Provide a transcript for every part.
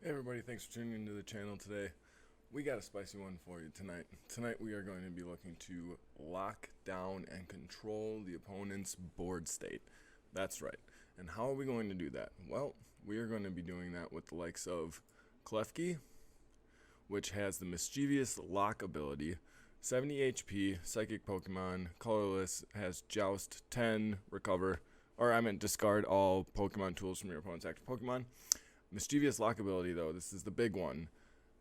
Hey everybody, thanks for tuning into the channel today. We got a spicy one for you tonight. Tonight we are going to be looking to lock down and control the opponent's board state. That's right. And how are we going to do that? Well, we are going to be doing that with the likes of Klefki, which has the mischievous lock ability, 70 HP, psychic Pokemon, colorless, has Joust, 10, recover, discard all Pokemon tools from your opponent's active Pokemon. Mischievous lock ability, though, this is the big one.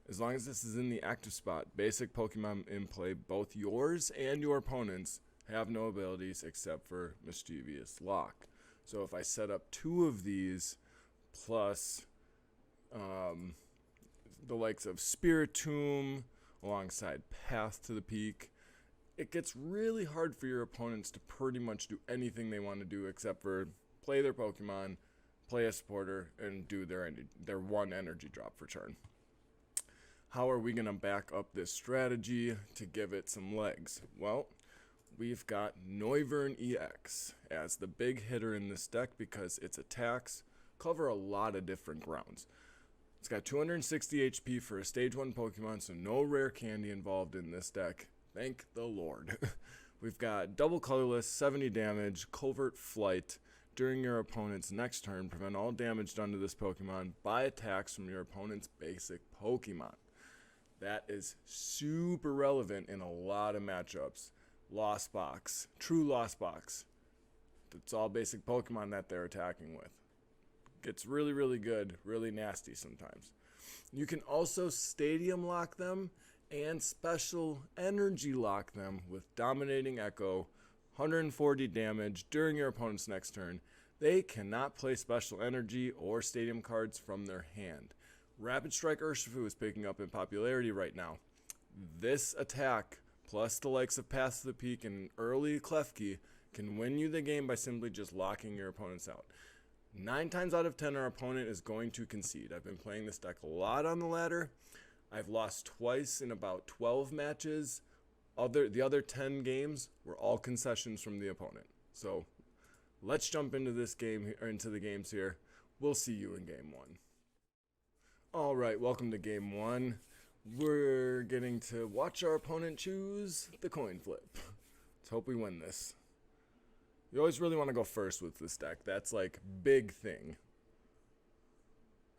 As long as this is in the active spot, basic Pokemon in play, both yours and your opponent's, have no abilities except for Mischievous Lock. So if I set up two of these, plus the likes of Spiritomb, alongside Path to the Peak, it gets really hard for your opponents to pretty much do anything they want to do except for play their Pokemon, play a supporter, and do their one energy drop for turn. How are we going to back up this strategy to give it some legs? Well, we've got Noivern EX as the big hitter in this deck because its attacks cover a lot of different grounds. It's got 260 HP for a stage 1 Pokemon, so no rare candy involved in this deck. Thank the Lord. We've got double colorless, 70 damage, covert flight. During your opponent's next turn, prevent all damage done to this Pokemon by attacks from your opponent's basic Pokemon. That is super relevant in a lot of matchups. Lost Box, True Lost Box. It's all basic Pokemon that they're attacking with. Gets really, really good, really nasty sometimes. You can also Stadium Lock them and Special Energy Lock them with Dominating Echo, 140 damage during your opponent's next turn. They cannot play Special Energy or Stadium cards from their hand. Rapid Strike Urshifu is picking up in popularity right now. This attack, plus the likes of Path to the Peak and early Klefki, can win you the game by simply just locking your opponents out. 9 times out of 10 our opponent is going to concede. I've been playing this deck a lot on the ladder. I've lost twice in about 12 matches. The other 10 games were all concessions from the opponent. So let's jump into this game, or into the games here. We'll see you in game 1. All right, welcome to game 1. We're getting to watch our opponent choose the coin flip. Let's hope we win this. You always really want to go first with this deck. That's like big thing.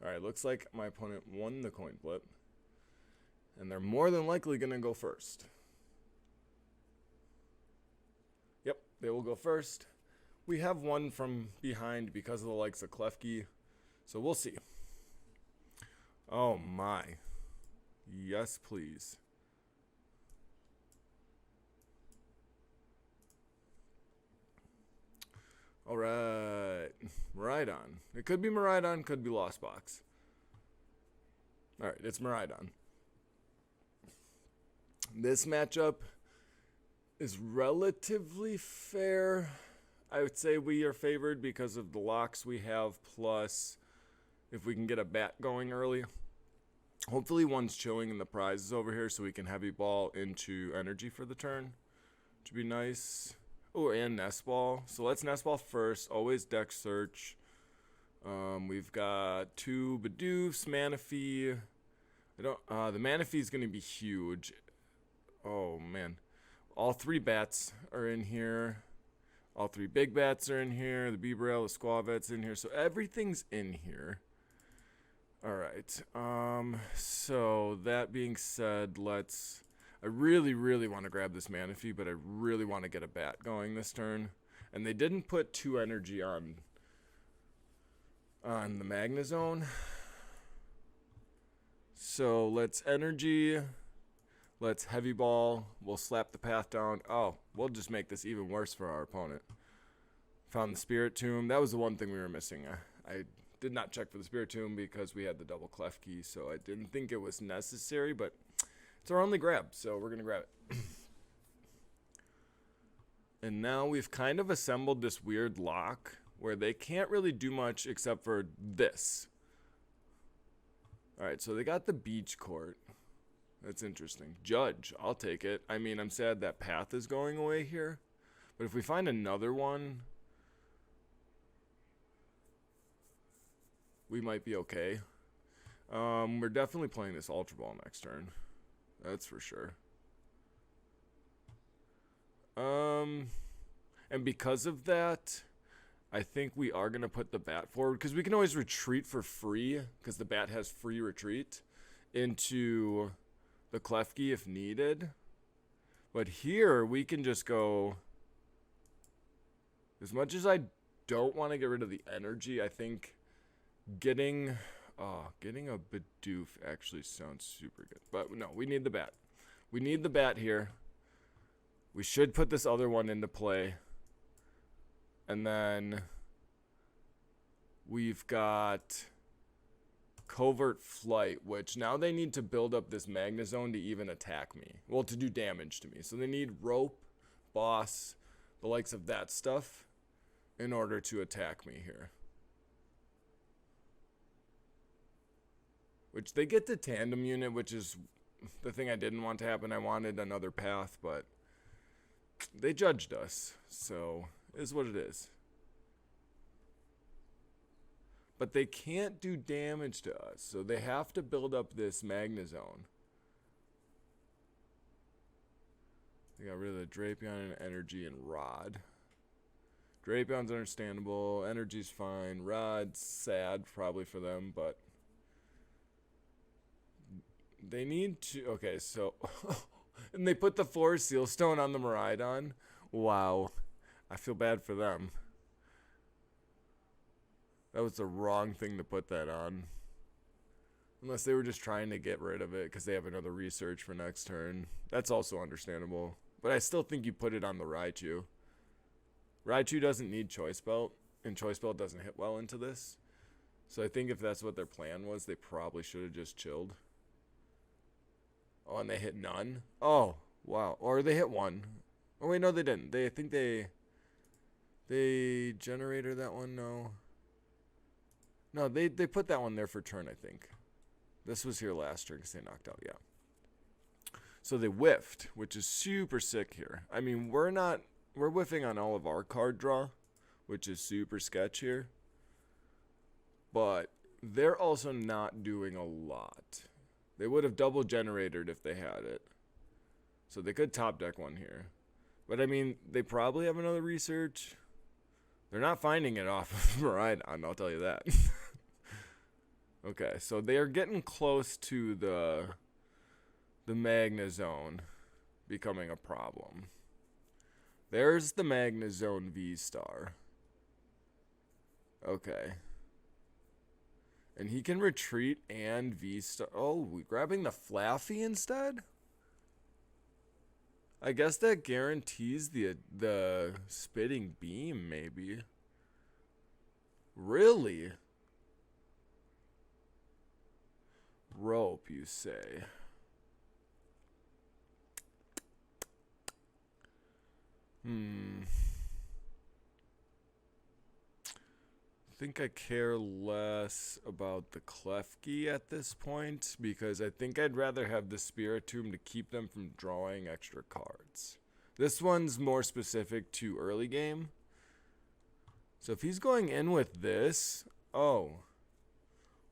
All right, looks like my opponent won the coin flip, and they're more than likely going to go first. Yep, they will go first. We have one from behind because of the likes of Klefki, so we'll see. Oh my. Yes, please. Alright. Miraidon. It could be Miraidon, could be Lost Box. Alright, it's Miraidon. This matchup is relatively fair. I would say we are favored because of the locks we have, plus if we can get a bat going early. Hopefully one's chilling in the prizes over here so we can heavy ball into energy for the turn, which would be nice. Oh, and nest ball. So let's nest ball first. Always deck search. We've got 2 Bidoofs, Manaphy. The Manaphy is going to be huge. Oh man, all 3 bats are in here. All 3 big bats are in here. The Beaverell, the Squavet's in here. So everything's in here. Alright, so that being said, I really, really want to grab this Manaphy, but I really want to get a bat going this turn. And they didn't put 2 energy on the Magnezone. So let's energy, let's heavy ball, we'll slap the path down. Oh, we'll just make this even worse for our opponent. Found the Spiritomb. That was the one thing we were missing. I did not check for the Spiritomb because we had the double Klefki, so I didn't think it was necessary, but it's our only grab, so we're going to grab it. And now we've kind of assembled this weird lock where they can't really do much except for this. Alright, so they got the beach court. That's interesting. Judge, I'll take it. I mean, I'm sad that path is going away here, but if we find another one, we might be okay. We're definitely playing this Ultra Ball next turn. That's for sure. And because of that, I think we are going to put the bat forward, because we can always retreat for free, because the bat has free retreat into the Klefki if needed. But here, we can just go... As much as I don't want to get rid of the energy, I think getting a Bidoof actually sounds super good. But no, we need the bat. We need the bat here. We should put this other one into play. And then we've got Covert Flight, which now they need to build up this Magnezone to even attack me. Well, to do damage to me. So they need Rope, Boss, the likes of that stuff in order to attack me here. Which they get the Tandem unit, which is the thing I didn't want to happen. I wanted another path, but they judged us. So... is what it is. But they can't do damage to us, so they have to build up this Magnezone. They got rid of the Drapion and Energy and Rod. Drapion's understandable, Energy's fine, Rod's sad probably for them, but they need to... okay, so... and they put the Forest Seal Stone on the Miraidon. Wow. I feel bad for them. That was the wrong thing to put that on. Unless they were just trying to get rid of it because they have another research for next turn. That's also understandable. But I still think you put it on the Raichu. Raichu doesn't need Choice Belt, and Choice Belt doesn't hit well into this. So I think if that's what their plan was, they probably should have just chilled. Oh, and they hit none? Oh, wow. Or they hit one. Oh, wait, no, they didn't. I think they generated that one, no. No, they put that one there for turn, I think. This was here last turn because they knocked out, yeah. So they whiffed, which is super sick here. I mean, we're whiffing on all of our card draw, which is super sketch here. But they're also not doing a lot. They would have double generated if they had it. So they could top deck one here. But I mean, they probably have another research. They're not finding it off of Miraidon, I'll tell you that. Okay, so they are getting close to the Magnezone becoming a problem. There's the Magnezone V-Star. Okay. And he can retreat and V-Star. Oh, we grabbing the Flaffy instead? I guess that guarantees the Spitting Beam, maybe. Really? Rope, you say? I think I care less about the Klefki at this point, because I think I'd rather have the Spiritomb to keep them from drawing extra cards. This one's more specific to early game. So if he's going in with this, oh,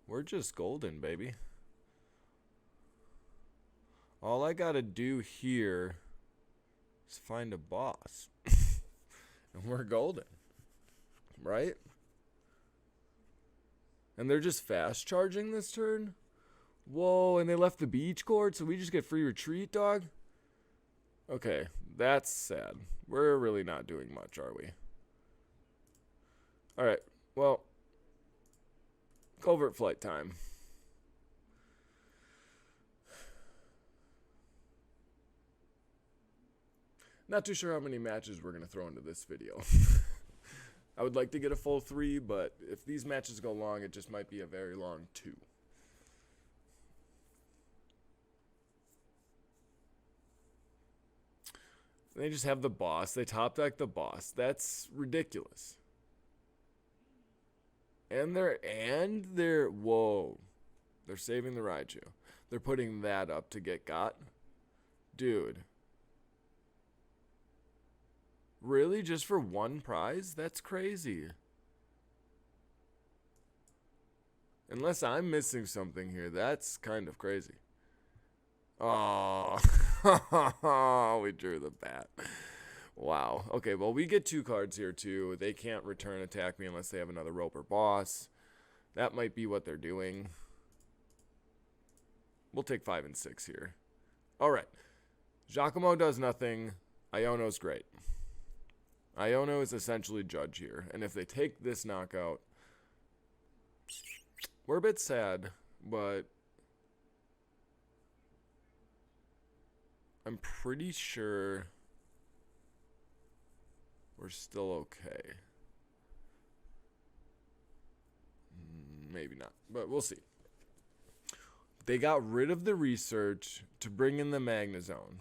we're just golden, baby. All I gotta do here is find a boss. And we're golden. Right? And they're just fast charging this turn? Whoa, and they left the beach court, so we just get free retreat, dog? Okay, that's sad. We're really not doing much, are we? Alright, well, Covert Flight time. Not too sure how many matches we're going to throw into this video. I would like to get a full 3, but if these matches go long, it just might be a very long 2. They just have the boss. They top deck the boss. That's ridiculous. And they're whoa. They're saving the Raichu. They're putting that up to get got. Dude. Really? Just for one prize? That's crazy. Unless I'm missing something here. That's kind of crazy. Oh, we drew the bat. Wow. Okay, well, we get 2 cards here, too. They can't return attack me unless they have another Roper boss. That might be what they're doing. We'll take 5 and 6 here. All right. Giacomo does nothing. Iono's great. Iono is essentially judge here. And if they take this knockout, we're a bit sad, but I'm pretty sure we're still okay. Maybe not, but we'll see. They got rid of the research to bring in the Magnezone.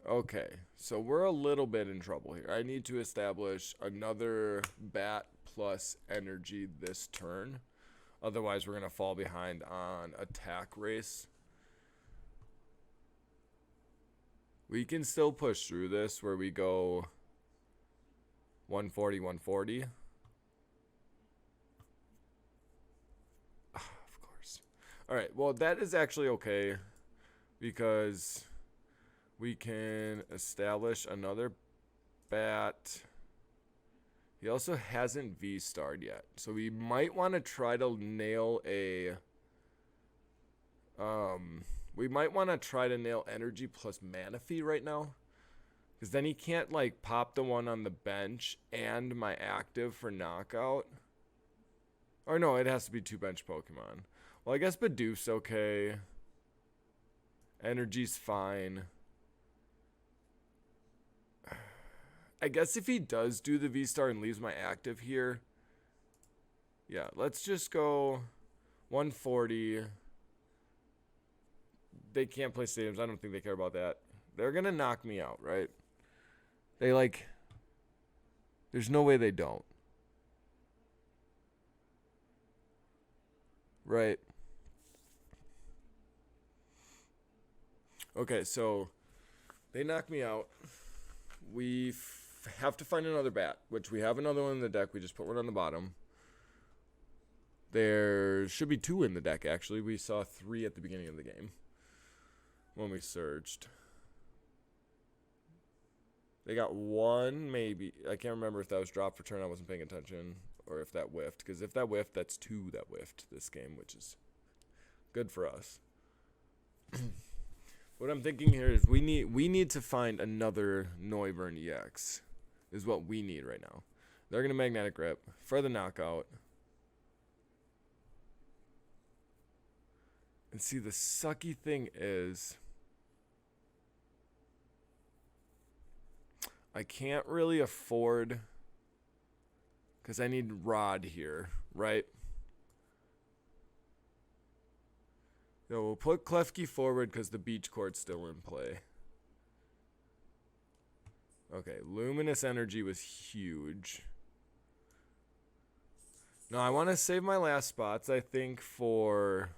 Okay, so we're a little bit in trouble here. I need to establish another bat plus energy this turn. Otherwise, we're going to fall behind on attack race. We can still push through this where we go 140, 140. Of course. All right, well, that is actually okay because we can establish another bat. He also hasn't V-starred yet, so we might want to try to nail a... we might want to try to nail energy plus Manaphy right now. Because then he can't, like, pop the one on the bench and my active for knockout. Or no, it has to be 2 bench Pokemon. Well, I guess Bidoof's okay. Energy's fine. I guess if he does do the V-Star and leaves my active here. Yeah, let's just go 140. They can't play stadiums. I don't think they care about that. They're going to knock me out, right? They like... There's no way they don't. Right. Okay, so they knock me out. We have to find another bat, which we have another one in the deck. We just put one on the bottom. There should be 2 in the deck, actually. We saw 3 at the beginning of the game when we searched. They got 1, maybe. I can't remember if that was drop for turn. I wasn't paying attention. Or if that whiffed. Because if that whiffed, that's 2 that whiffed this game, which is good for us. What I'm thinking here is we need to find another Noivern EX. Is what we need right now. They're going to Magnetic Grip for the knockout. And see, the sucky thing is... I can't really afford... Because I need Rod here, right? So we'll put Klefki forward because the Beach Court's still in play. Okay, Luminous Energy was huge. No, I want to save my last spots, I think, for...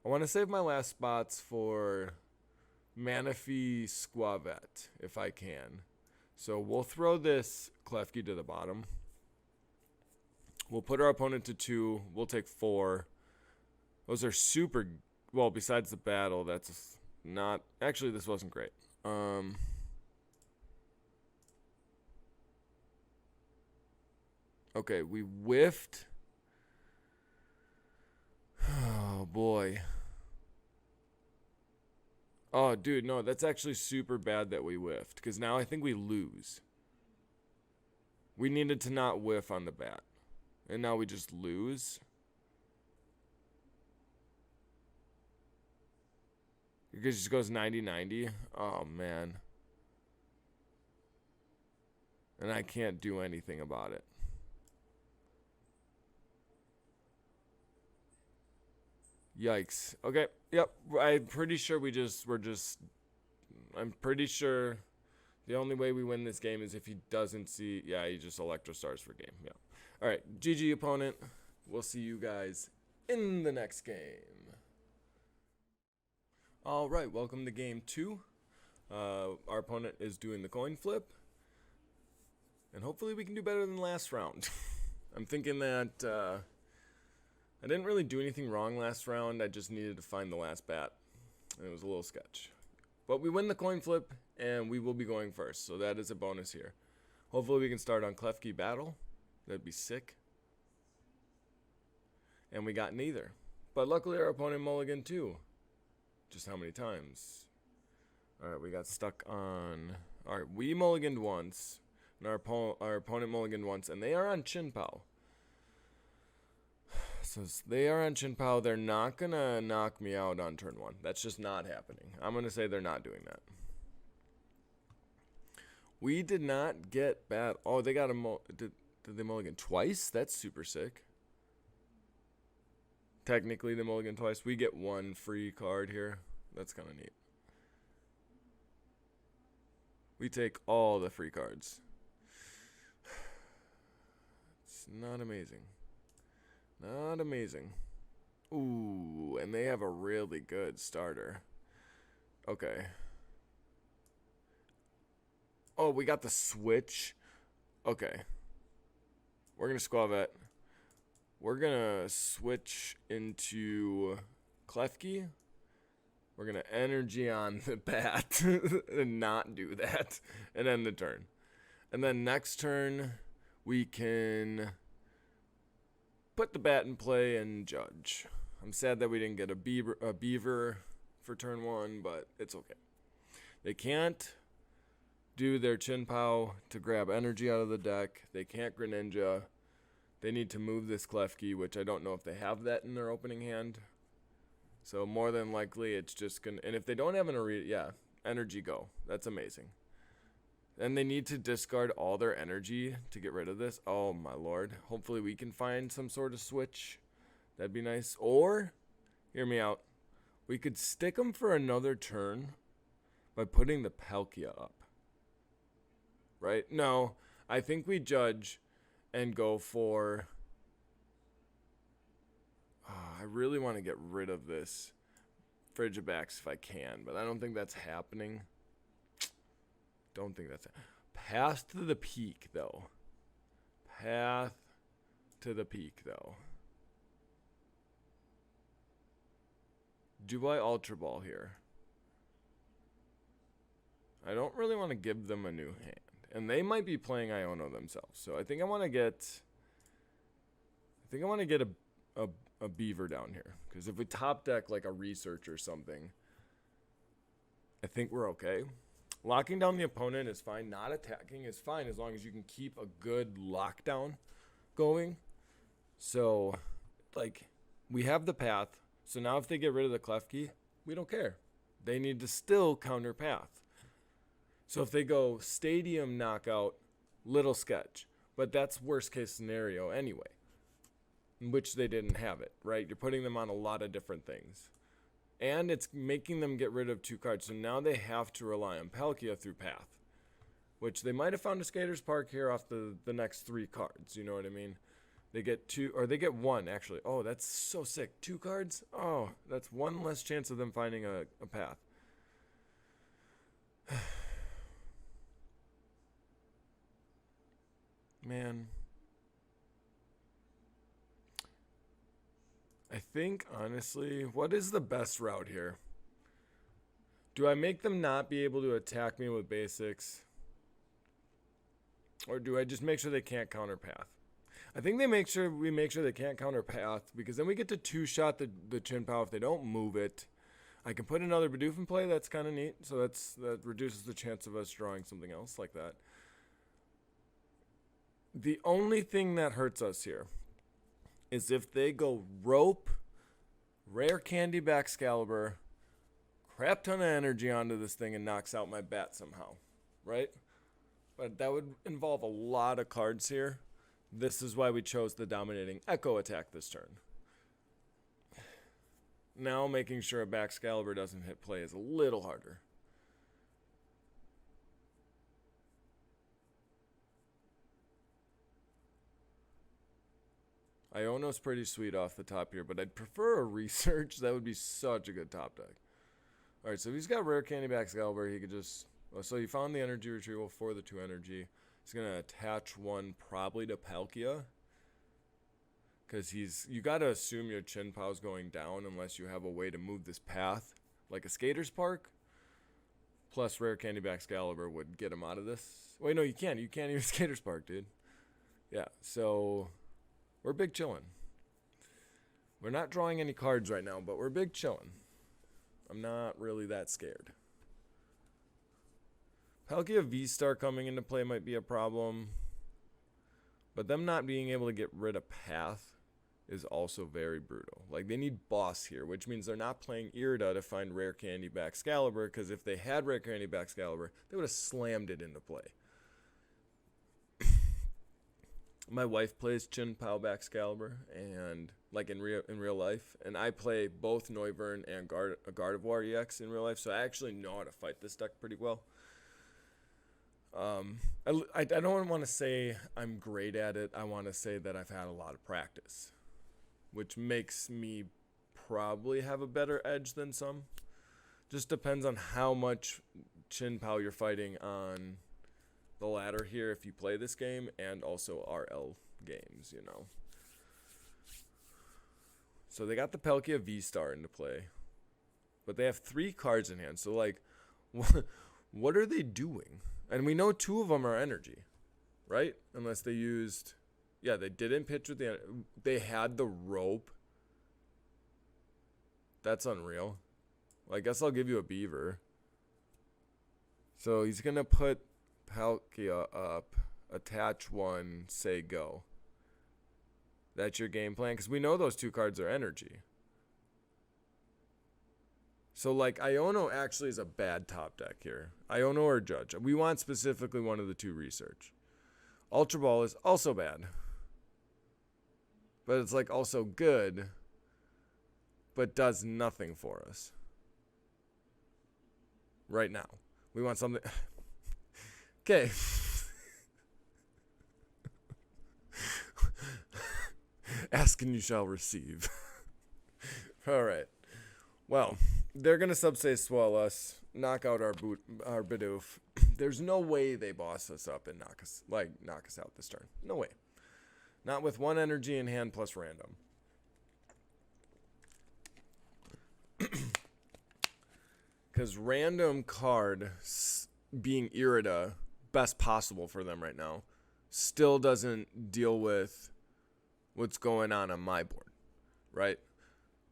I want to save my last spots for Manaphy Squavette, if I can. So we'll throw this Klefki to the bottom. We'll put our opponent to 2. We'll take 4. Those are super... Well, besides the battle, that's not... Actually, this wasn't great. Okay, we whiffed. Oh, boy. Oh, dude, no, that's actually super bad that we whiffed. Because now I think we lose. We needed to not whiff on the bat. And now we just lose. It just goes 90-90. Oh, man. And I can't do anything about it. Yikes. Okay. Yep. I'm pretty sure I'm pretty sure the only way we win this game is if he doesn't see... Yeah, he just Electro Stars for game. Yeah. All right. GG, opponent. We'll see you guys in the next game. All right. Welcome to game 2. Our opponent is doing the coin flip. And hopefully we can do better than last round. I'm thinking that I didn't really do anything wrong last round. I just needed to find the last bat. And it was a little sketch. But we win the coin flip, and we will be going first. So that is a bonus here. Hopefully we can start on Klefki Battle. That'd be sick. And we got neither. But luckily our opponent mulliganed too. Just how many times? Alright, we got stuck on... Alright, we mulliganed once. And our opponent mulliganed once. And they are on Chin Pao. So they are on Chin Pao. They're not going to knock me out on turn 1. That's just not happening. I'm going to say they're not doing that. We did not get bad. Oh, they got a... Did they mulligan twice? That's super sick. Technically, they mulligan twice. We get one free card here. That's kind of neat. We take all the free cards. It's not amazing. Not amazing. Ooh, and they have a really good starter. Okay. Oh, we got the switch. Okay. We're going to Squavet. We're going to switch into Klefki. We're going to energy on the bat and not do that and end the turn. And then next turn, we can put the bat in play and judge. I'm sad that we didn't get a beaver for turn 1, but it's okay. They can't do their Chin Pao to grab energy out of the deck. They can't Greninja. They need to move this Klefki, which I don't know if they have that in their opening hand. So more than likely, it's just going to... And if they don't have an arena... Yeah, energy go. That's amazing. And they need to discard all their energy to get rid of this. Oh, my lord. Hopefully we can find some sort of switch. That'd be nice. Or, hear me out, we could stick them for another turn by putting the Palkia up. Right? No, I think we judge and go for... Oh, I really want to get rid of this Frigibax if I can, but I don't think that's happening. Don't think that's... Path to the peak, though. Path to the peak, though. Do I Ultra Ball here? I don't really want to give them a new hand. And they might be playing Iono themselves. So I think I want to get... a beaver down here. Because if we top deck like a research or something, I think we're okay. Locking down the opponent is fine. Not attacking is fine as long as you can keep a good lockdown going. So, like, we have the path. So now if they get rid of the Klefki, we don't care. They need to still counter path. So if they go stadium knockout, little sketch. But that's worst case scenario anyway. In which they didn't have it, right? You're putting them on a lot of different things. And it's making them get rid of 2 cards. So now they have to rely on Palkia through path. Which they might have found a Skater's Park here off the next 3 cards. You know what I mean? They get 2, or they get 1 actually. Oh, that's so sick. 2 cards? Oh, that's 1 less chance of them finding a path. Man. I think, honestly, what is the best route here? Do I make them not be able to attack me with basics? Or do I just make sure they can't counter path? I think we make sure they can't counter path, because then we get to 2-shot the Chin Pao if they don't move it. I can put another Bidoof in play. That's kind of neat. So that reduces the chance of us drawing something else like that. The only thing that hurts us here is if they go rope, rare candy Baxcalibur, crap ton of energy onto this thing and knocks out my bat somehow, right? But that would involve a lot of cards here. This is why we chose the dominating Echo attack this turn. Now making sure a Baxcalibur doesn't hit play is a little harder. Iono's pretty sweet off the top here, but I'd prefer a research. That would be such a good top deck. Alright, so he's got rare candy Baxcalibur. He could just... Oh, so he found the energy retrieval for the 2 energy. He's going to attach 1 probably to Palkia. Because you got to assume your Chin Pao's going down unless you have a way to move this path, like a skater's park. Plus, Rare Candy Excalibur would get him out of this. Wait, no, you can't. You can't use skater's park, dude. Yeah, so we're big chillin'. We're not drawing any cards right now, but we're big chillin'. I'm not really that scared. Palkia V-Star coming into play might be a problem. But them not being able to get rid of Path is also very brutal. Like, they need Boss here, which means they're not playing Irida to find Rare Candy Excalibur, because if they had Rare Candy Excalibur, they would have slammed it into play. My wife plays Chin Pao Excalibur, and like in real life, and I play both Noivern and Gardevoir EX in real life, so I actually know how to fight this deck pretty well. I don't want to say I'm great at it. I want to say that I've had a lot of practice, which makes me probably have a better edge than some. Just depends on how much Chin Pao you're fighting on the ladder here if you play this game, and also RL games, you know. So they got the Palkia V-Star into play, but they have 3 cards in hand. So, like, what are they doing? And we know 2 of them are energy, right? Unless they used... Yeah, they didn't pitch with the... They had the rope. That's unreal. Well, I guess I'll give you a beaver. So he's going to put Palkia up, attach 1, say go. That's your game plan? Because we know those 2 cards are energy. So, like, Iono actually is a bad top deck here. Iono or Judge. We want specifically one of the 2 research. Ultra Ball is also bad. But it's, like, also good, but does nothing for us. Right now. We want something... Okay. Ask and you shall receive. All right. Well, they're going to Subspace Swell us, knock out our Bidoof. There's no way they boss us up and knock us out this turn. No way. Not with 1 energy in hand plus random. Because random card being Irida, best possible for them right now, still doesn't deal with what's going on my board, right?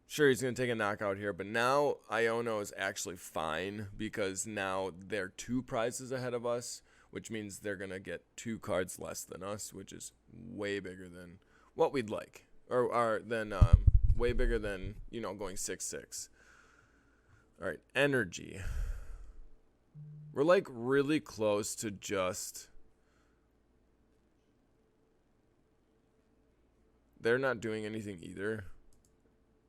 Sure, he's going to take a knockout here, but now Iono is actually fine because now they're 2 prizes ahead of us, which means they're going to get 2 cards less than us, which is way bigger than what we'd like, or than way bigger than, you know, going 6-6. All right, energy. We're like really close to just... They're not doing anything either.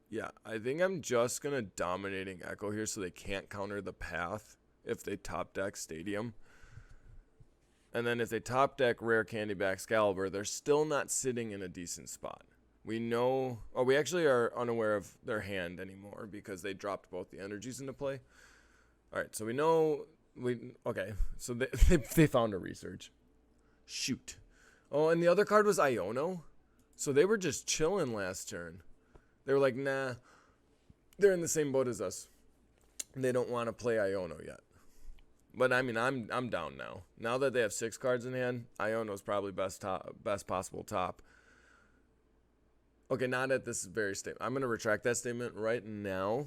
Yeah, I think I'm just going to Dominating Echo here so they can't counter the Path if they top deck Stadium. And then if they top deck Rare Candy Excalibur, they're still not sitting in a decent spot. We know... Oh, we actually are unaware of their hand anymore because they dropped both the energies into play. All right, so we know... Okay, so they found a research. Shoot. Oh, and the other card was Iono. So they were just chilling last turn. They were like, nah, they're in the same boat as us. They don't want to play Iono yet. But I mean, I'm down now. Now that they have 6 cards in hand, Iono's probably best possible top. Okay, not at this very statement. I'm going to retract that statement right now.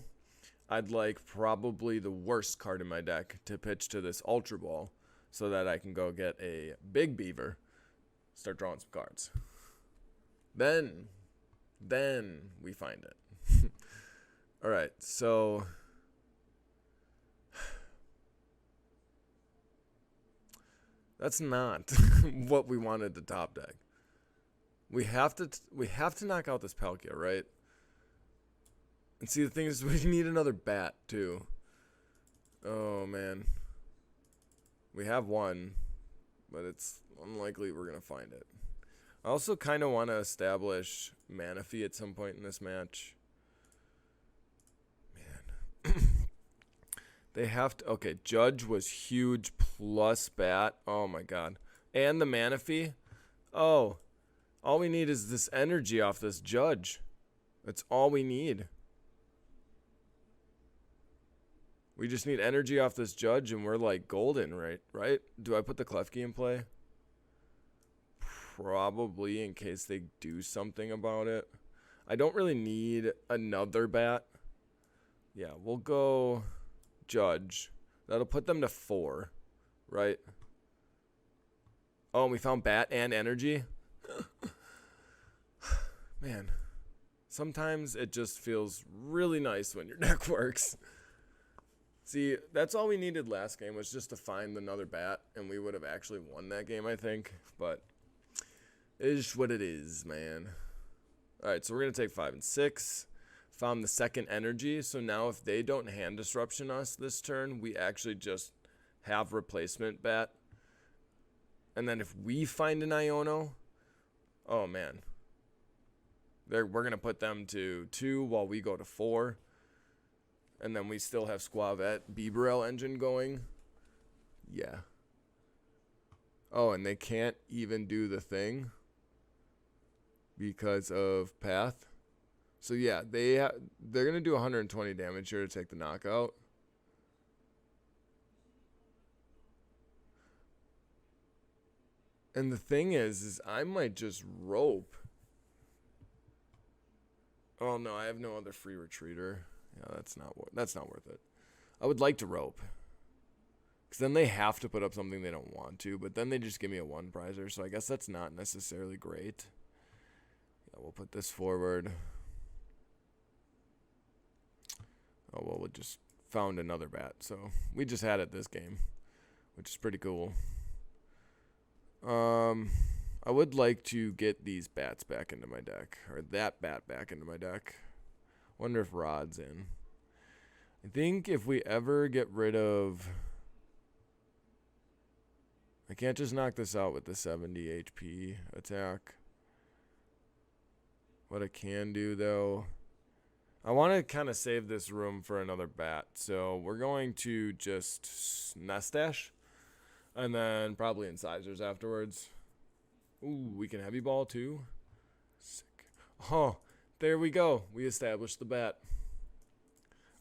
I'd like probably the worst card in my deck to pitch to this Ultra Ball so that I can go get a big beaver, start drawing some cards. Then we find it. All right, so that's not what we wanted to top deck. We have to knock out this Palkia, right? And see, the thing is, we need another bat too. Oh man, we have one, but it's unlikely we're gonna find it. I also kind of want to establish Manaphy at some point in this match. Man. They have to... Okay, Judge was huge plus bat. Oh, my God. And the Manaphy. Oh, All we need is this energy off this judge. That's all we need. We just need energy off this judge, and we're like golden, right? Do I put the Klefki in play? Probably, in case they do something about it. I don't really need another bat. Yeah, we'll go judge. That'll put them to 4, right? Oh, and we found bat and energy. Man, sometimes it just feels really nice when your deck works. See, that's all we needed last game, was just to find another bat, and we would have actually won that game, I think. But it is what it is, man. All right, so we're going to take 5 and 6. Found the second energy, so now if they don't hand disruption us this turn, we actually just have replacement bat. And then if we find an Iono, oh, man. We're going to put them to 2 while we go to 4. And then we still have Squavette Bibarel engine going. Yeah. Oh, and they can't even do the thing because of path. So yeah, they're going to do 120 damage here to take the knockout. And the thing is I might just rope. Oh no, I have no other free retreater. Yeah, that's not worth it. I would like to rope. Because then they have to put up something they don't want to. But then they just give me a 1 prizer. So I guess that's not necessarily great. Yeah, we'll put this forward. Oh, well, we just found another bat. So we just had it this game. Which is pretty cool. I would like to get these bats back into my deck. Or that bat back into my deck. Wonder if Rod's in. I think if we ever get rid of... I can't just knock this out with the 70 HP attack. What I can do, though... I want to kind of save this room for another bat. So we're going to just Nestash. And then probably Incisors afterwards. Ooh, we can heavy ball too. Sick. Oh, there we go. We established the bat.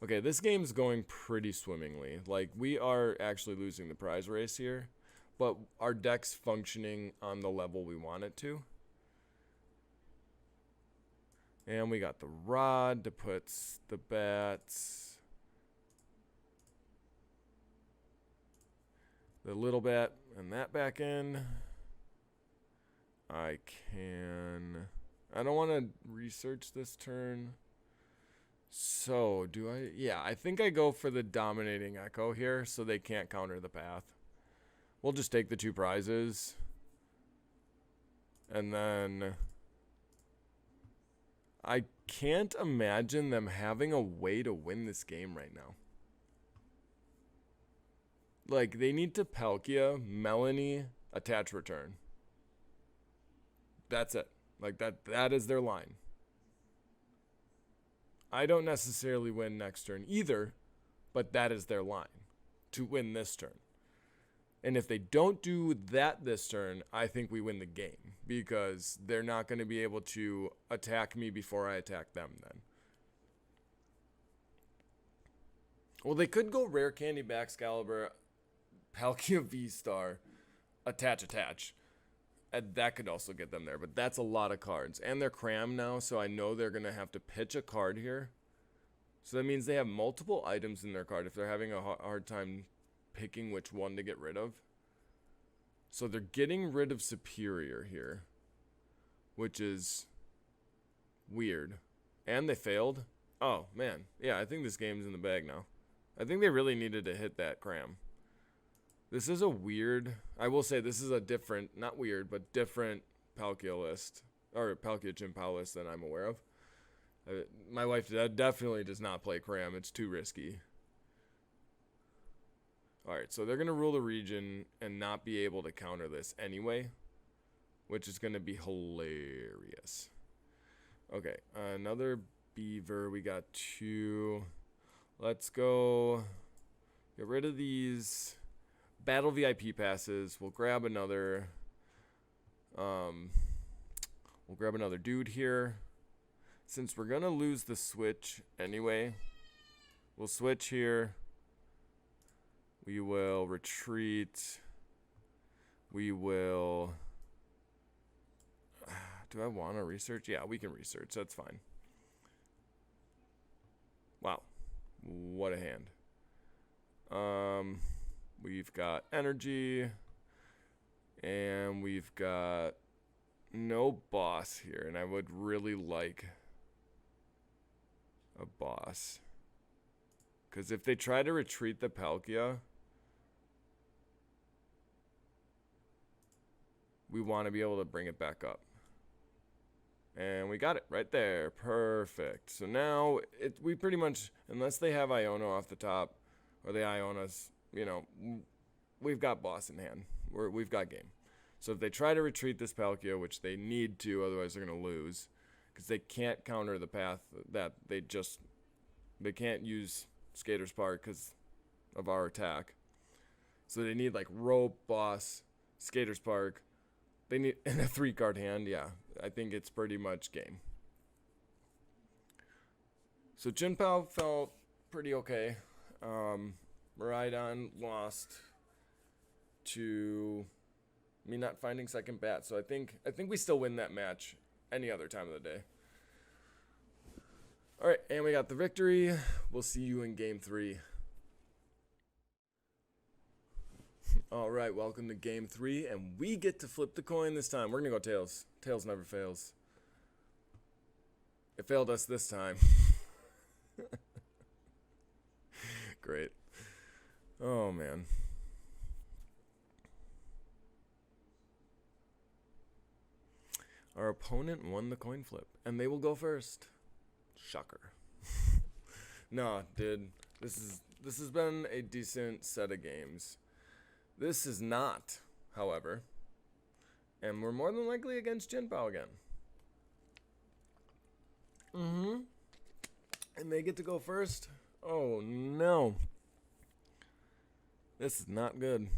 Okay, this game's going pretty swimmingly. Like, we are actually losing the prize race here. But our deck's functioning on the level we want it to. And we got the rod to put the bats. The little bat and that back in. I don't want to research this turn. So, do I? Yeah, I think I go for the dominating echo here so they can't counter the path. We'll just take the 2 prizes. And then I can't imagine them having a way to win this game right now. Like, they need to Palkia, Melanie, attach return. That's it. Like, that is their line. I don't necessarily win next turn either, but that is their line to win this turn. And if they don't do that this turn, I think we win the game because they're not going to be able to attack me before I attack them then. Well, they could go Rare Candy, Baxcalibur, Palkia V-Star, attach. And that could also get them there, but that's a lot of cards. And they're crammed now, so I know they're going to have to pitch a card here. So that means they have multiple items in their card if they're having a hard time picking which one to get rid of. So they're getting rid of Superior here, which is weird. And they failed. Oh, man. Yeah, I think this game's in the bag now. I think they really needed to hit that cram. This is a weird, I will say this is a different, not weird, but different Palkia list, or Palkia Chimpow list than I'm aware of. My wife definitely does not play Cram. It's too risky. Alright, so they're going to rule the region and not be able to counter this anyway, which is going to be hilarious. Okay, another Beaver. We got 2. Let's go get rid of these Battle VIP passes. We'll grab another. We'll grab another dude here. Since we're going to lose the switch anyway, we'll switch here. We will retreat. We will... Do I want to research? Yeah, we can research. That's fine. Wow. What a hand. We've got energy. And we've got no boss here. And I would really like a boss. Because if they try to retreat the Palkia, we want to be able to bring it back up. And we got it right there. Perfect. So now we pretty much, unless they have Iono off the top, or they Ion us, you know, we've got boss in hand. We've got game. So if they try to retreat this Palkia, which they need to, otherwise they're going to lose, because they can't counter the path that they can't use Skater's Park because of our attack. So they need like Rope, Boss, Skater's Park. They need in a 3-card hand. Yeah, I think it's pretty much game. So Jinpao felt pretty okay. Miraidon lost to me not finding second bat. So I think we still win that match any other time of the day. All right, and we got the victory. We'll see you in game 3. All right, welcome to game 3, and we get to flip the coin this time. We're going to go tails. Tails never fails. It failed us this time. Great. Oh, man. Our opponent won the coin flip, and they will go first. Shocker. No, dude. This has been a decent set of games. This is not, however. And we're more than likely against Jinpao again. And they get to go first? Oh, no. This is not good.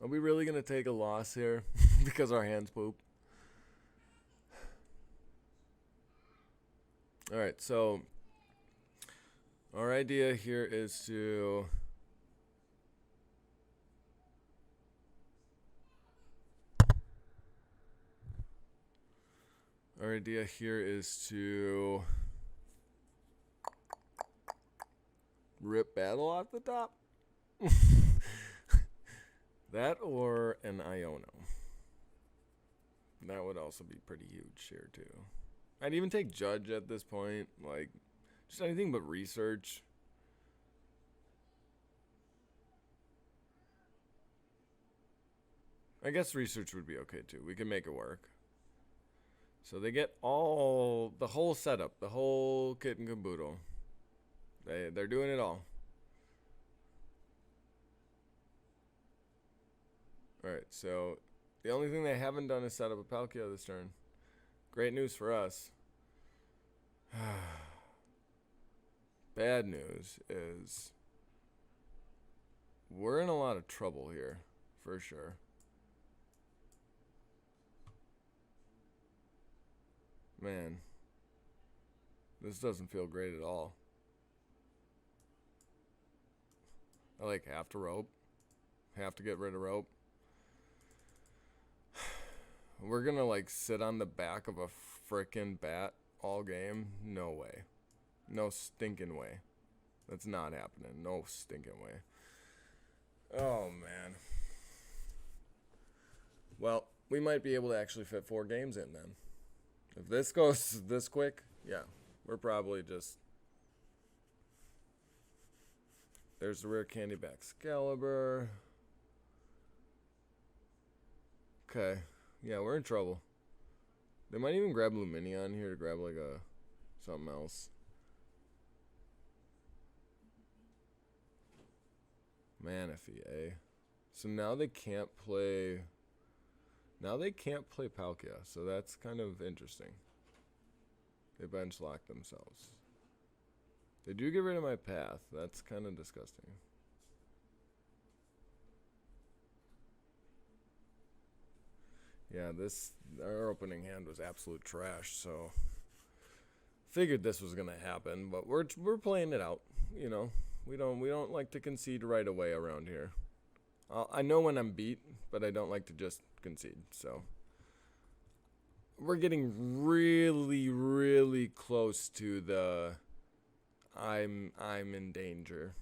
Are we really going to take a loss here because our hands poop? All right, so our idea here is to rip battle off the top. That or an Iono. That would also be pretty huge here too. I'd even take Judge at this point, like just anything but research. I guess research would be okay too. We can make it work. So they get the whole setup, the whole kit and caboodle. They're doing it all. Alright, so the only thing they haven't done is set up a Palkia this turn. Great news for us. Bad news is we're in a lot of trouble here, for sure. Man, this doesn't feel great at all. I like have to rope. Have to get rid of rope. We're gonna like sit on the back of a frickin' bat all game? No way. No stinking way. That's not happening. No stinking way. Oh, man. Well, we might be able to actually fit 4 games in then. If this goes this quick, yeah, we're probably just... There's the rare candyback Excalibur. Okay. Yeah, we're in trouble. They might even grab Luminion here to grab like something else. Manaphy, eh? So now they can't play... Now they can't play Palkia, so that's kind of interesting. They bench lock themselves. They do get rid of my path. That's kind of disgusting. Yeah, our opening hand was absolute trash, so figured this was gonna happen, but we're playing it out. You know, we don't like to concede right away around here. I know when I'm beat, but I don't like to just concede. So we're getting really, really close to the I'm in danger.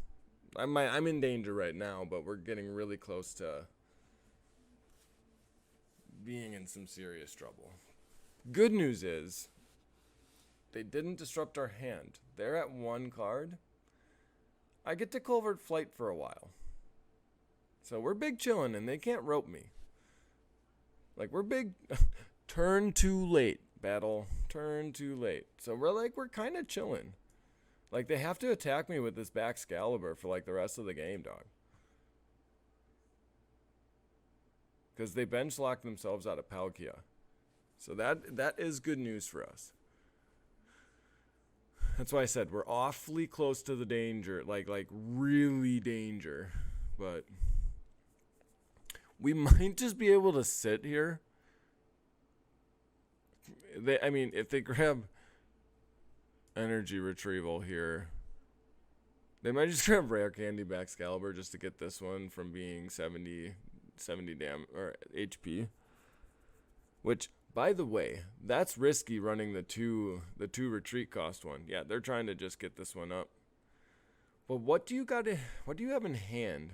I'm in danger right now, but we're getting really close to being in some serious trouble. Good news is they didn't disrupt our hand. They're at 1 card. I get to Covert Flight for a while. So we're big chillin', and they can't rope me. Like, we're big. Turn too late, battle. Turn too late. So we're kind of chillin'. Like, they have to attack me with this Baxcalibur for, like, the rest of the game, dog. Because they bench lock themselves out of Palkia. So that is good news for us. That's why I said we're awfully close to the danger. Like really danger. But we might just be able to sit here. If they grab energy retrieval here, they might just grab rare candy Baxcalibur just to get this one from being 70 or HP. Which, by the way, that's risky running the two retreat cost one. Yeah, they're trying to just get this one up. But what do you have in hand?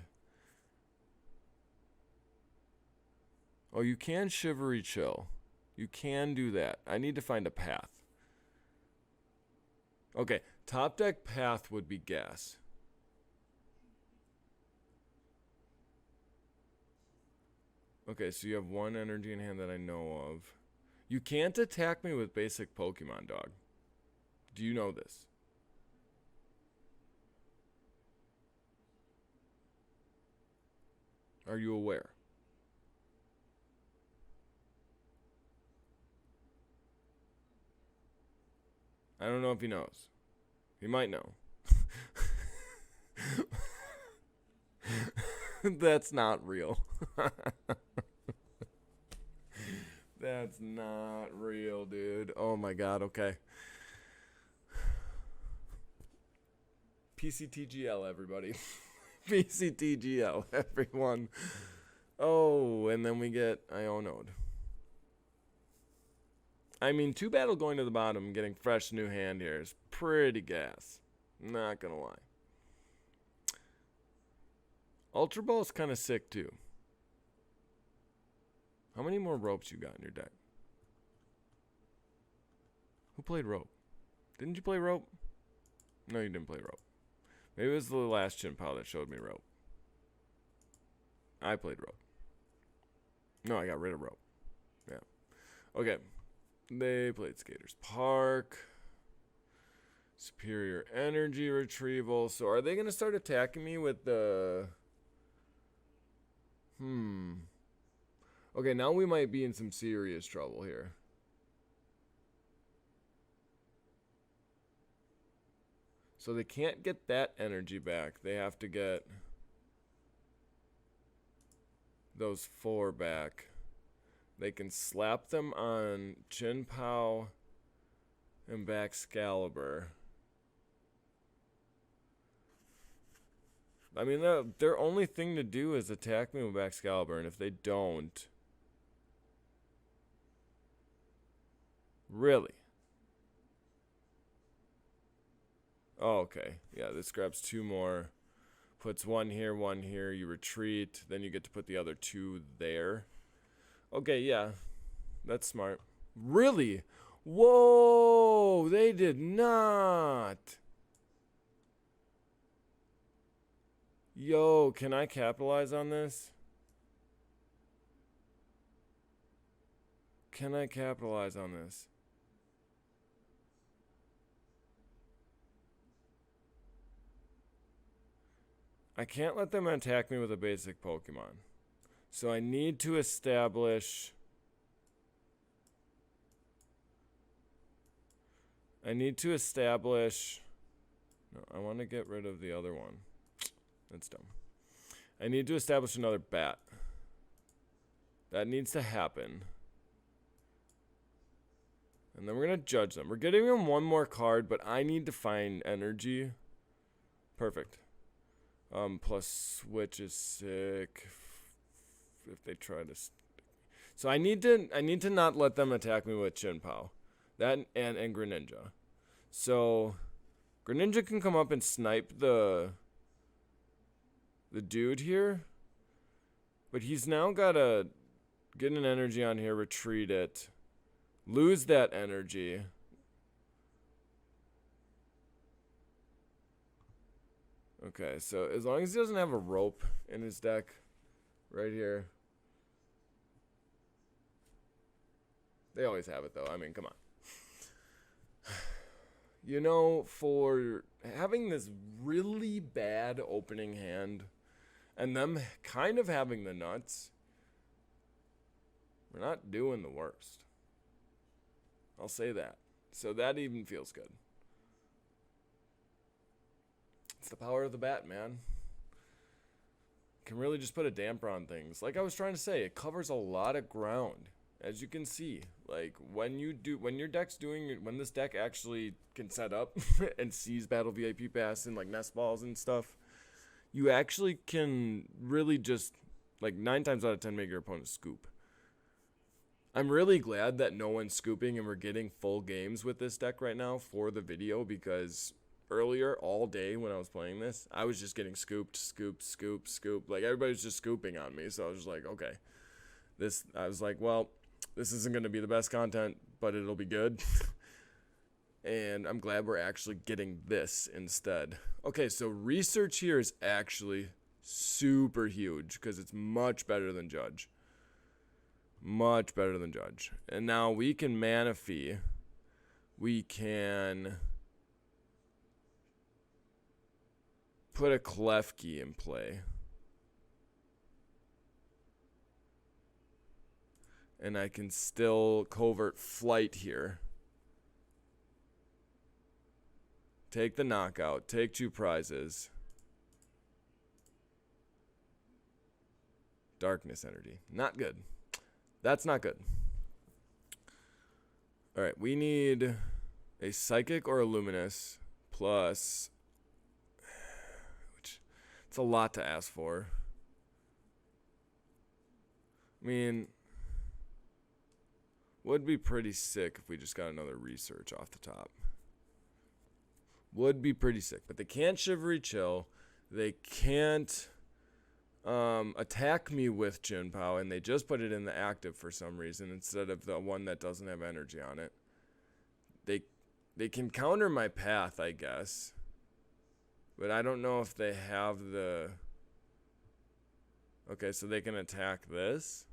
Oh, you can Shivery Chill. You can do that. I need to find a path. Okay, top deck path would be gas. Okay, so you have 1 energy in hand that I know of. You can't attack me with basic Pokemon, dog. Do you know this? Are you aware? I don't know if he knows. He might know. That's not real. That's not real, dude. Oh my god, okay. PCTGL, everybody. PCTGL, everyone. Oh, and then we get Ionode. I mean, 2 battle going to the bottom, getting fresh new hand here is pretty gas. Not gonna lie. Ultra Ball is kind of sick too. How many more ropes you got in your deck? Who played rope? Didn't you play rope? No, you didn't play rope. Maybe it was the last Chinpow that showed me rope. I played rope. No, I got rid of rope. Yeah. Okay. They played Skaters Park. Superior Energy Retrieval. So are they going to start attacking me with the... Okay, now we might be in some serious trouble here. So they can't get that energy back. They have to get those 4 back. They can slap them on Chinpow and Baxcalibur. I mean, their only thing to do is attack me with Baxcalibur, and if they don't... Really? Oh, okay. Yeah, this grabs 2 more. Puts 1 here, 1 here. You retreat. Then you get to put the other 2 there. Okay, yeah. That's smart. Really? Whoa! They did not! Yo, can I capitalize on this? Can I capitalize on this? I can't let them attack me with a basic Pokemon. So I need to establish... No, I want to get rid of the other one. That's dumb. I need to establish another bat. That needs to happen. And then we're going to judge them. We're getting them one more card, but I need to find energy. Perfect. Plus switch is sick. If they try to... So I need to not let them attack me with Chien-Pao. That and Greninja. So Greninja can come up and snipe the dude here. But he's now got to get an energy on here, retreat it, lose that energy. Okay, so as long as he doesn't have a rope in his deck right here. They always have it, though. I mean, come on. You know, for having this really bad opening hand and them kind of having the nuts, we're not doing the worst. I'll say that. So that even feels good. It's the power of the bat, man. Can really just put a damper on things. Like I was trying to say, it covers a lot of ground. As you can see, like when this deck actually can set up and sees Battle VIP Pass and like nest balls and stuff, you actually can really just like 9 times out of 10 make your opponent scoop. I'm really glad that no one's scooping and we're getting full games with this deck right now for the video, because earlier all day when I was playing this, I was just getting scooped. Like everybody was just scooping on me, so I was just like, okay. I was like, well, this isn't going to be the best content, but it'll be good. And I'm glad we're actually getting this instead. Okay, so research here is actually super huge because it's much better than Judge. Much better than Judge. And now we can Manaphy. We can put a Klefki in play. And I can still covert flight here. Take the knockout. Take 2 prizes. Darkness energy. Not good. That's not good. Alright, we need a Psychic or a Luminous plus... Which, it's a lot to ask for. I mean... Would be pretty sick if we just got another research off the top. Would be pretty sick. But they can't Shivery Chill. They can't attack me with Chien-Pao. And they just put it in the active for some reason instead of the one that doesn't have energy on it. They can counter my path, I guess. But I don't know if they have the... Okay, so they can attack this.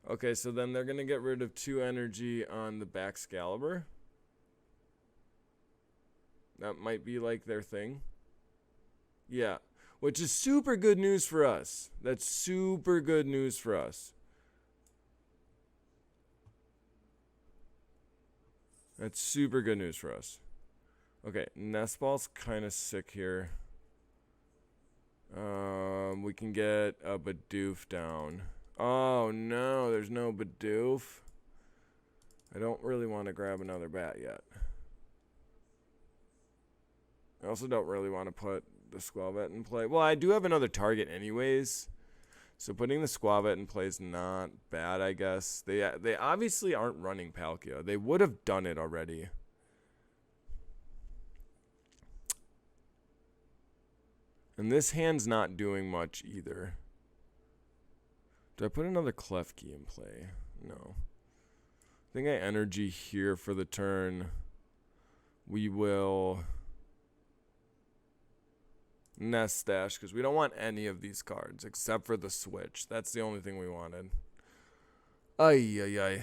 Okay, so then they're going to get rid of 2 energy on the Baxcalibur. That might be like their thing. Yeah, which is super good news for us. That's super good news for us. That's super good news for us. Okay, Nest Ball's kind of sick here. We can get a Bidoof down. Oh no, there's no Bidoof. I don't really want to grab another bat yet. I also don't really want to put the Squavette in play. Well, I do have another target anyways. So putting the Squavette in play is not bad, I guess. They obviously aren't running Palkia. They would have done it already. And this hand's not doing much either. Do I put another Klefki in play? No. I think I energy here for the turn. We will Nest Stash because we don't want any of these cards except for the switch. That's the only thing we wanted. Ay.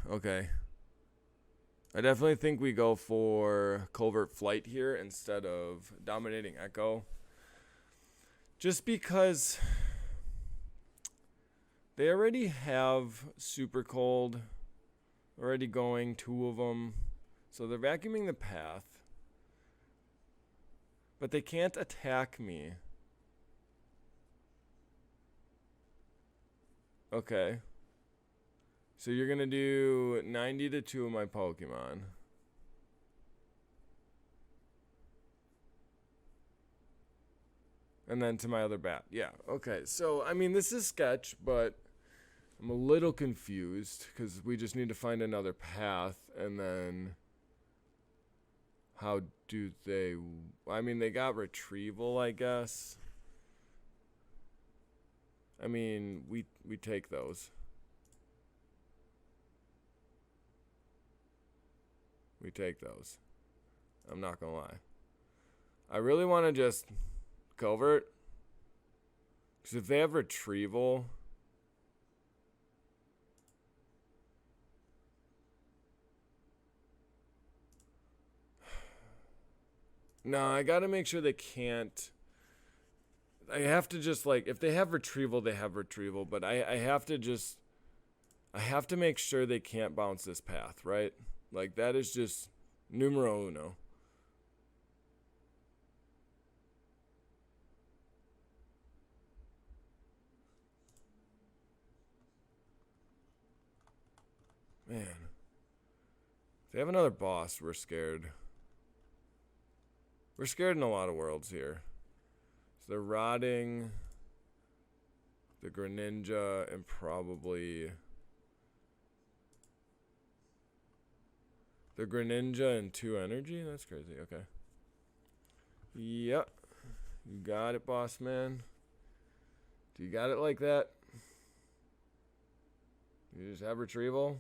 Okay. I definitely think we go for Covert Flight here instead of Dominating Echo. Just because... They already have Super Cold already going, 2 of them. So they're vacuuming the path. But they can't attack me. Okay. So you're going to do 90 to 2 of my Pokemon. And then to my other bat. Yeah, okay. So, I mean, this is sketch, but I'm a little confused because we just need to find another path. And then how do they... I mean, they got retrieval, I guess. I mean, we take those. We take those. I'm not going to lie. I really want to just... Covert, because if they have retrieval, no, I gotta make sure they can't. I have to just like, if they have retrieval, they have retrieval, but I have to just, I have to make sure they can't bounce this path, right? Like that is just numero uno. Man. If they have another boss, we're scared. We're scared in a lot of worlds here. So they're rotting. The Greninja and probably... The Greninja and 2 energy? That's crazy. Okay. Yep. You got it, boss man. Do you got it like that? You just have retrieval?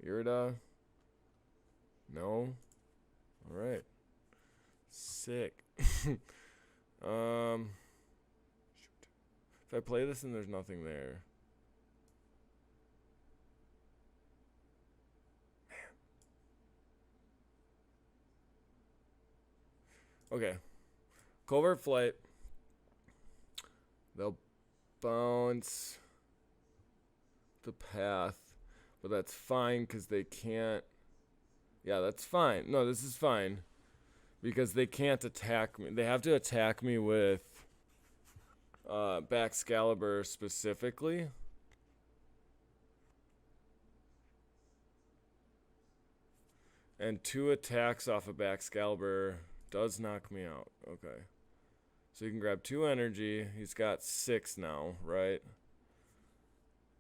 Irida? No? Alright. Sick. Shoot. If I play this and there's nothing there. Man. Okay. Covert flight. They'll bounce the path. But that's fine because they can't... Yeah, that's fine. No, this is fine. Because they can't attack me. They have to attack me with Baxcalibur specifically. And 2 attacks off of Baxcalibur does knock me out. Okay. So you can grab 2 energy. He's got 6 now, right?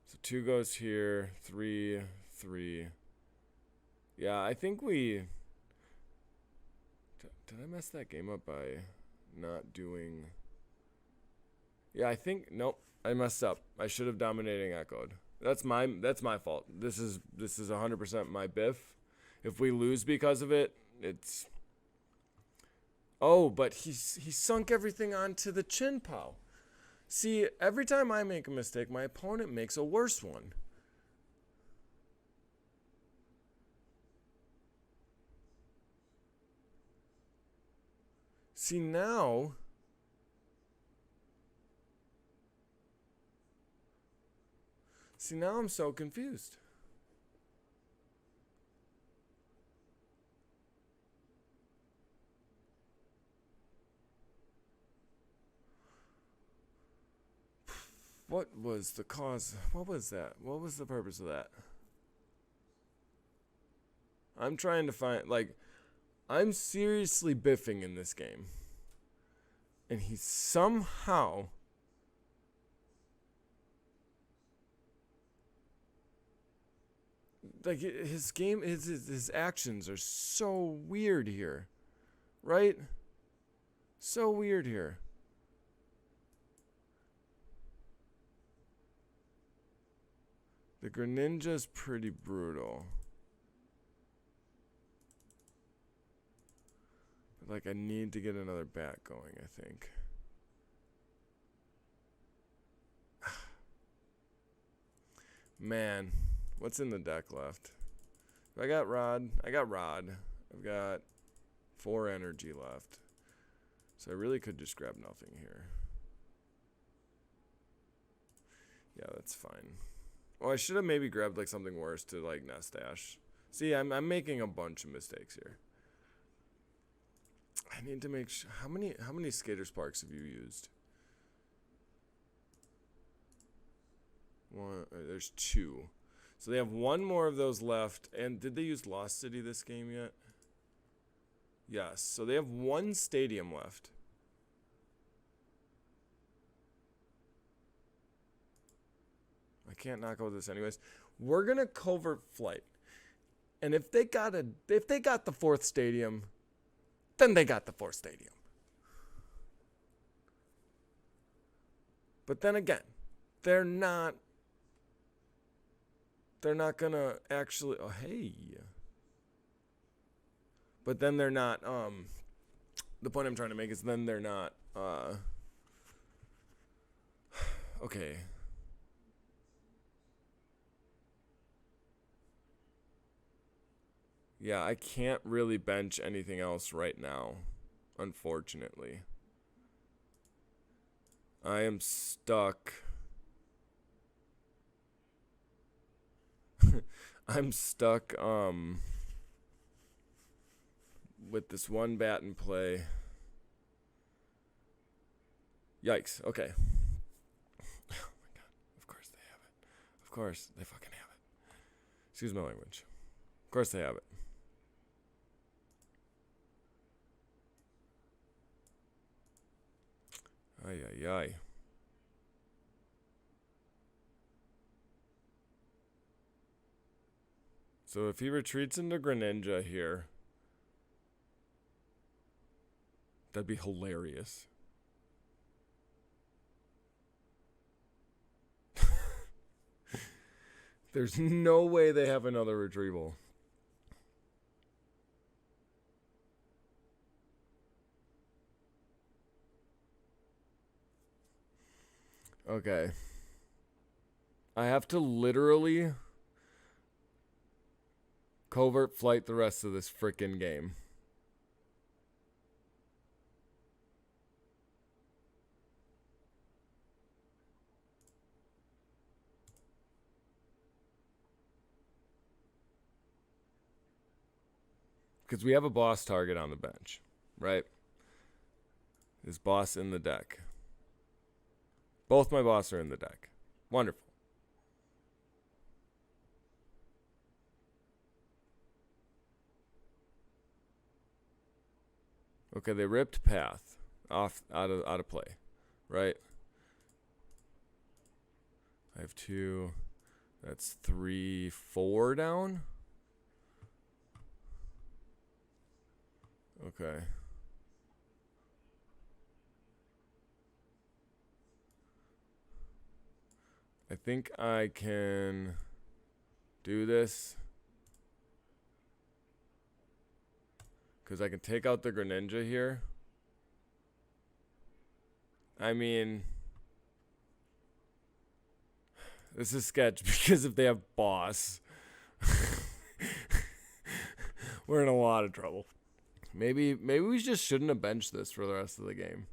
So 2 goes here, 3, 3. Yeah, I think we... Did I mess that game up by not doing... Yeah, I think... Nope, I messed up. I should have Dominating Echoed. That's my fault. This is 100% my biff. If we lose because of it, it's... Oh, but he sunk everything onto the Chin-Pow. See, every time I make a mistake, my opponent makes a worse one. See, now... See, now I'm so confused. What was the cause? What was that? What was the purpose of that? I'm trying to find, like, I'm seriously biffing in this game. And he somehow... Like, his game, his actions are so weird here. Right? So weird here. The Greninja's pretty brutal. But, like, I need to get another bat going, I think. Man, what's in the deck left? I got Rod. I've got 4 energy left. So I really could just grab nothing here. Yeah, that's fine. Well, I should have maybe grabbed like something worse to like Nestash. See, I'm making a bunch of mistakes here. I need to make sure. How many Skater Sparks have you used? One. There's 2. So they have one more of those left. And did they use Lost City this game yet? Yes. So they have one stadium left. I can't knock out this anyways. We're gonna covert flight. And if they got the fourth stadium, then they got the fourth stadium. But then again, they're not gonna actually, oh hey. But then they're not, the point I'm trying to make is then they're not, okay. Yeah, I can't really bench anything else right now, unfortunately. I am stuck. I'm stuck, with this one bat in play. Yikes, okay. Oh my god, of course they have it. Of course, they fucking have it. Excuse my language. Of course they have it. Ay, ay, ay. So if he retreats into Greninja here, that'd be hilarious. There's no way they have another retrieval. Okay. I have to literally covert flight the rest of this frickin' game. Because we have a boss target on the bench, right? Is boss in the deck? Both my boss are in the deck. Wonderful. Okay, they ripped Path off out of play, right? I have 2. That's 3, 4 down. Okay. I think I can do this. Because I can take out the Greninja here. I mean, this is sketch because if they have boss, we're in a lot of trouble. Maybe we just shouldn't have benched this for the rest of the game.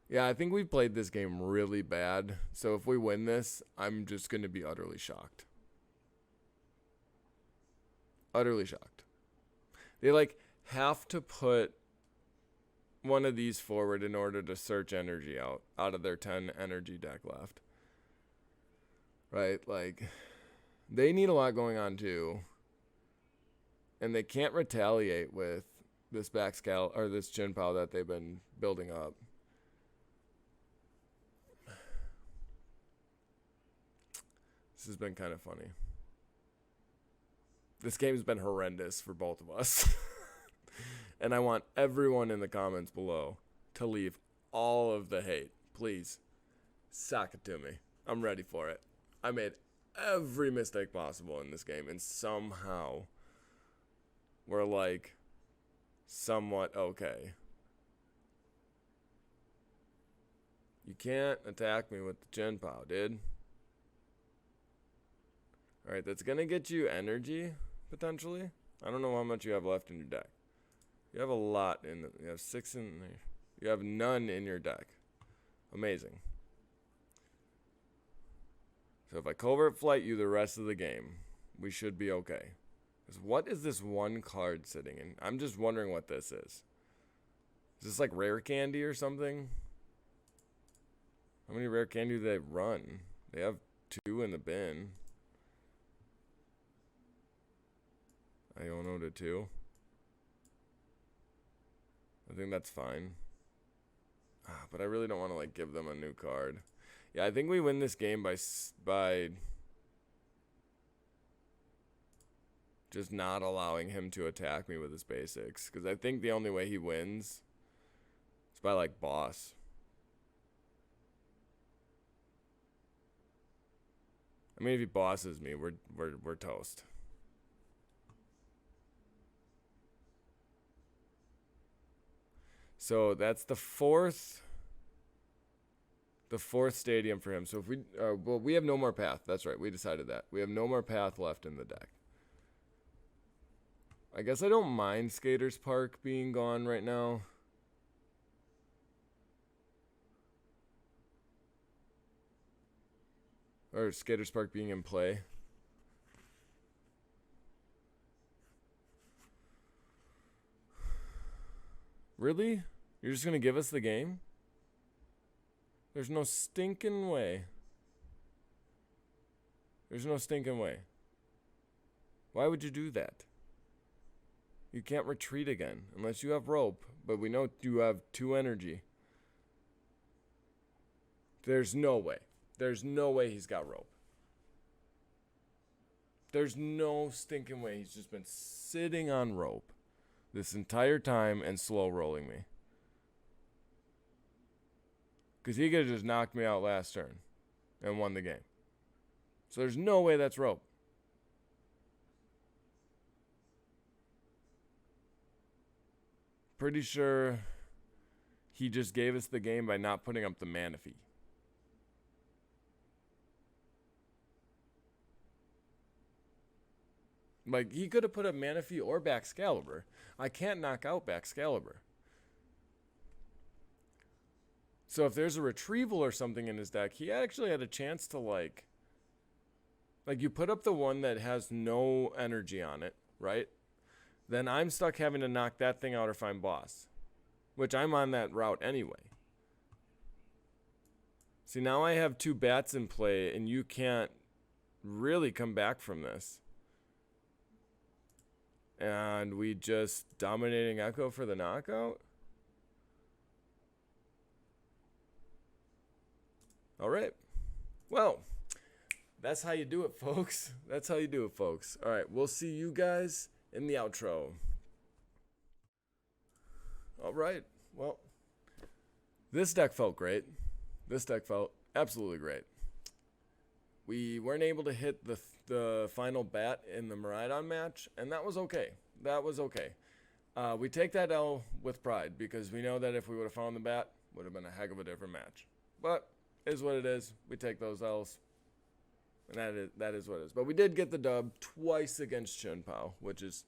Yeah, I think we played this game really bad. So if we win this, I'm just going to be utterly shocked. Utterly shocked. They have to put one of these forward in order to search energy out of their 10 energy deck left. Right? They need a lot going on too. And they can't retaliate with this backscal or this chin pow that they've been building up. This has been kind of funny. This game's been horrendous for both of us. And I want everyone in the comments below to leave all of the hate. Please, sock it to me. I'm ready for it. I made every mistake possible in this game, and somehow we're somewhat okay. You can't attack me with the chin pow, dude. Alright, that's gonna get you energy, potentially. I don't know how much you have left in your deck. You have a lot you have 6 in there. You have none in your deck. Amazing. So if I covert flight you the rest of the game, we should be okay. Because what is this one card sitting in? I'm just wondering what this is. Is this rare candy or something? How many rare candy do they run? They have 2 in the bin. Iono to 2. I think that's fine. But I really don't want to like give them a new card. Yeah, I think we win this game by just not allowing him to attack me with his basics. Because I think the only way he wins is by like boss. I mean, if he bosses me, we're toast. So that's the fourth stadium for him. So if we well, we have no more path. That's right. We decided that. We have no more path left in the deck. I guess I don't mind Skaters Park being gone right now. Or Skaters Park being in play. Really? You're just going to give us the game? There's no stinking way. There's no stinking way. Why would you do that? You can't retreat again unless you have rope, but we know you have 2 energy. There's no way. There's no way he's got rope. There's no stinking way he's just been sitting on rope this entire time and slow rolling me. Because he could have just knocked me out last turn and won the game. So there's no way that's rope. Pretty sure he just gave us the game by not putting up the Manaphy. Like, he could have put up Manaphy or Baxcalibur. I can't knock out Baxcalibur. So if there's a retrieval or something in his deck, he actually had a chance to, like you put up the one that has no energy on it, right? Then I'm stuck having to knock that thing out or find boss, which I'm on that route anyway. See, now I have 2 bats in play, and you can't really come back from this. And we just dominating Echo for the knockout? All right. Well, that's how you do it, folks. That's how you do it, folks. All right, we'll see you guys in the outro. All right. Well, this deck felt great. This deck felt absolutely great. We weren't able to hit the final bat in the Miraidon match, and that was okay. That was okay. We take that L with pride because we know that if we would have found the bat, would have been a heck of a different match. But it is what it is. We take those L's, and that is what it is. But we did get the dub twice against Chun-Pao, which is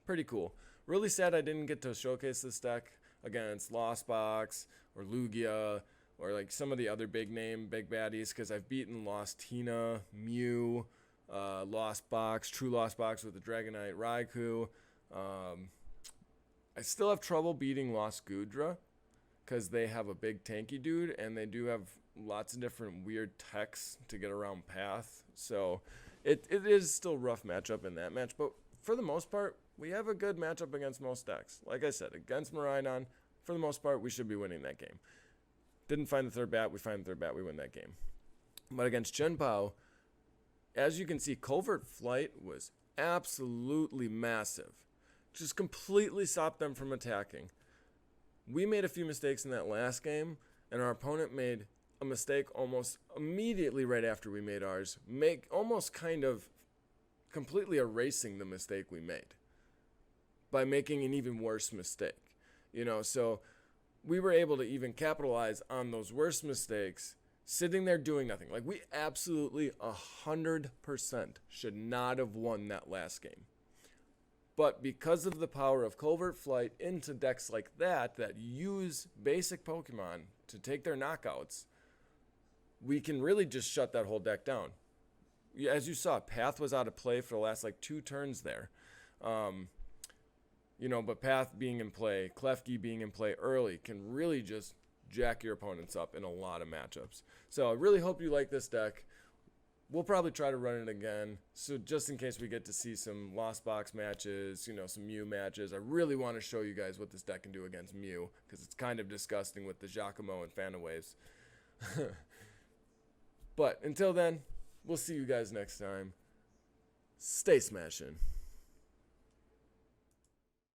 pretty cool. Really sad I didn't get to showcase this deck against Lost Box or Lugia or like some of the other big baddies, because I've beaten Lost Tina, Mew, Lost Box, True Lost Box with the Dragonite Raikou. I still have trouble beating Lost Gudra because they have a big tanky dude, and they do have lots of different weird techs to get around path. So it is still a rough matchup in that match, but for the most part, we have a good matchup against most decks. Like I said, against Miraidon, for the most part, we should be winning that game. Didn't find the third bat, we find the third bat, we win that game. But against Chun-Pao, as you can see, Covert Flight was absolutely massive. Just completely stopped them from attacking. We made a few mistakes in that last game, and our opponent made a mistake almost immediately right after we made ours, almost kind of completely erasing the mistake we made by making an even worse mistake. So we were able to even capitalize on those worst mistakes, sitting there doing nothing. Like, we absolutely 100% should not have won that last game. But because of the power of Covert Flight into decks like that use basic Pokemon to take their knockouts, we can really just shut that whole deck down. As you saw, Path was out of play for the last 2 turns there. But Path being in play, Klefki being in play early can really just jack your opponents up in a lot of matchups. So I really hope you like this deck. we'll probably try to run it again. So just in case we get to see some Lost Box matches, some Mew matches, I really want to show you guys what this deck can do against Mew, because it's kind of disgusting with the Giacomo and Phantom Waves. But until then, we'll see you guys next time. Stay smashing.